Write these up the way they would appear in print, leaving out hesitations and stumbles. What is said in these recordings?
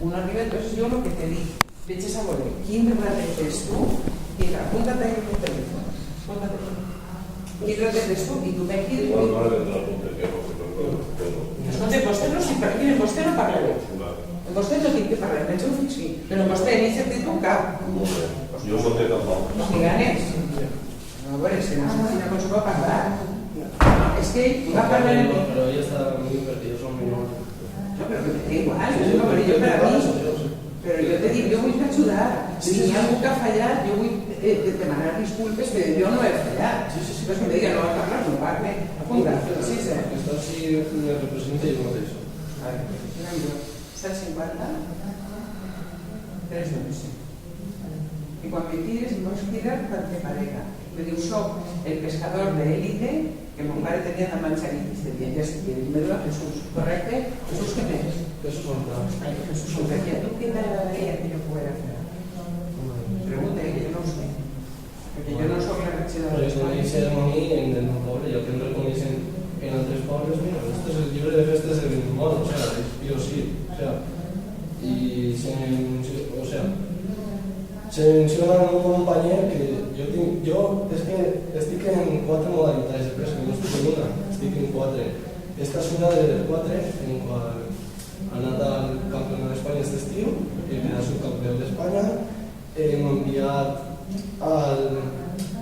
Uno arriba, entonces yo lo que te di, le eches a volver. ¿Quién realmente eres tú? Mira, apúntate ahí en el teléfono. ¿Quién realmente eres tú? Y tú me quieres. Escolta, vostè no s'hi parla, en vostè no parlaré. En vostè no tinc que parlar, en el seu fill sí. Però en vostè ni sentit un cap. Jo no té tampoc. No m'hi ganes. No, a veure, si no sé quina cosa va parlar. És que va parlar en mi. Però ella està muy perdido, son muy mal. No, pero que me da igual, es un amarillo para mí. Pero yo te digo, yo voy a ayudar. Si hay algo que ha fallado, yo voy a demanar disculpes, que yo no he fallado. Pues que me diga, no va a hablar, no parle. Apunta, sí, sí. Esto sí me representa y no de eso. A ver, mira, ¿está el 50? 3 no sé. Y cuando me tires, me vas a tirar para que parezca. Me digo, soy el pescador de élite que mi padre tenía la mancha y dice, bien, ya se quiere. Me a Jesús, ¿correcto? ¿Jesús qué me es? Jesús Santana. Ay, Jesús Santana. ¿Tú qué tal la veía que yo fuera a hacer? Pregunta, que yo no sé. Porque yo no soy la rechera de Pero como dice a mí en el pobre, ya que no reconocen en otros pobres, mira, este es el libre de festes del modo, o sea, yo sí, o sea, y se menciona un compañero que yo es que estoy en 4 modalidades de pesca, no estoy en una, estoy en 4. Esta es una de las 4 en cual ha anat al campeonato de España este estiu, he quedat subcampeón de España, hem enviat al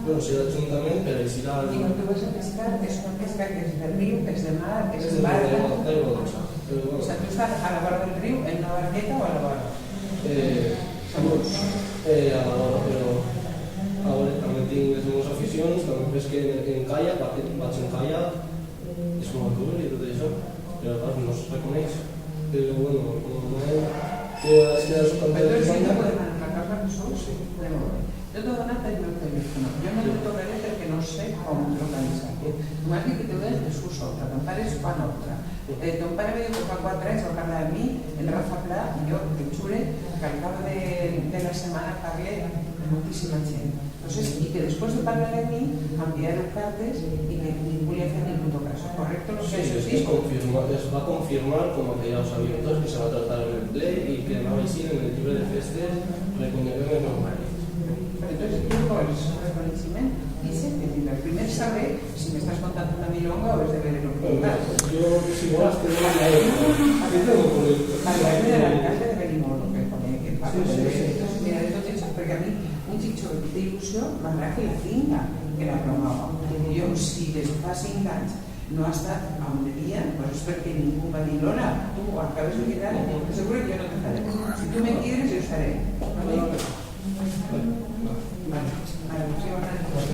Ajuntament per així al... Y cuando vas a pescar, es una pesca que es de río, es de mar, es de de barca. aigua dolça. O sea, tú estás a la barra del río, en una barqueta o a la barra. Seguros. A la hora, però ara també tinc les meves aficions, també pesque en calla, vaig en calla, és un alcohol i tot això, però clar, no es reconeix. Però bueno, com que has quedat subcampeón de Entonces, si no España... pueden arrancar la persona, sí, podemos ver. Yo te doy el meu teléfono. Yo no te tocaré perquè no sé com localitzar. Tu m'has dit que te doy el Jesús Oltra, ton pare és Juan Oltra. Ton pare me diu que fa 4 anys va parlar de mi, en Rafa Pla, i jo, te jure, que al cap de la setmana parlé de moltíssima gent. Entonces, y que después de parlar de mí, enviaron cartes y que ni volia hacer ni puto caso. ¿Correcto lo que Sí, es va a confirmar, como que ya lo sabían todos, que se va a tratar en el play y que va a ir en el libre de festes reconeguem el marit. Pero entonces, tú vols reconeixement i sempre tindrà. Primer saber si me estás contando una milonga o es de ver el documental. Yo, si volas, te doy la ¿qué tengo por el...? Vale, del alcalde de Benimodo, que pone que el paso Sí. Entonces, mira, esto te hecho, porque a mí un chicho que té il·lusió m'agrada que la tinga, que la promova. Jo, si des de fa 5 anys no ha estat a on devia, pues és perquè ningú va dir, Lola, tu acabes de quedar, seguro que jo no te faré. Si tu me quieres, yo estaré. ¿Vale? Vale.